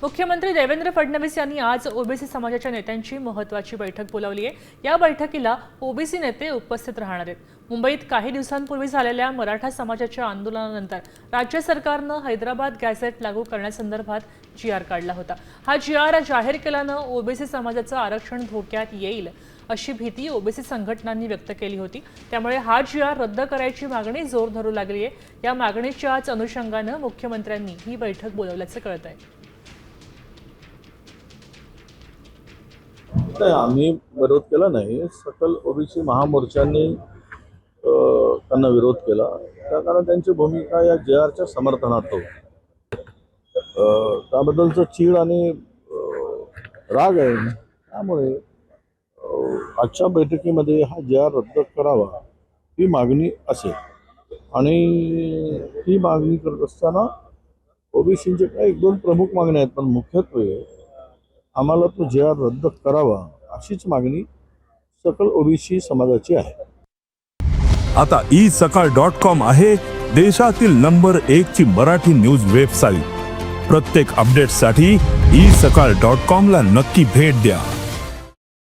मुख्यमंत्री देवेंद्र फडणवीस यांनी आज ओबीसी समाजाच्या नेत्यांची महत्त्वाची बैठक बोलावली आहे। या बैठकीला ओबीसी नेते उपस्थित राहणार आहेत। मुंबईत काही दिवसांपूर्वी झालेल्या मराठा समाजाच्या आंदोलनानंतर राज्य सरकारने हैदराबाद गॅझेट लागू करण्यासंदर्भात जीआर काढला होता। हा जीआर जाहीर केल्याने ओबीसी समाजाचं आरक्षण धोक्यात येईल अशी भीती ओबीसी संघटनांनी व्यक्त केली होती। त्यामुळे हा जीआर रद्द करायची मागणी जोर धरू लागली आहे। या मागणीच्याच अनुषंगाने मुख्यमंत्र्यांनी ही बैठक बोलावल्याचं कळत आहे। आम्ही विरोध केला नाही, सकल ओबीसी महामोर्चाने त्यांना विरोध केला, कारण त्यांची भूमिका या जेआरच्या समर्थनात होती। त्याबद्दलचं चीड आणि राग आहे। त्यामुळे आजच्या बैठकीमध्ये हा जेआर रद्द करावा ही मागणी असेल आणि ही मागणी करत असताना ओबीसीचे काही एक दोन प्रमुख मागण्या आहेत, पण मुख्यत्वे आम्हाला तो जेआर रद्द करावा अशीच मागणी सकल ओबीसी समाजाची आहे। आता isakal.com आहे देशातील नंबर 1 ची मराठी न्यूज वेबसाईट। प्रत्येक अपडेटसाठी isakal.com ला नक्की भेट द्या।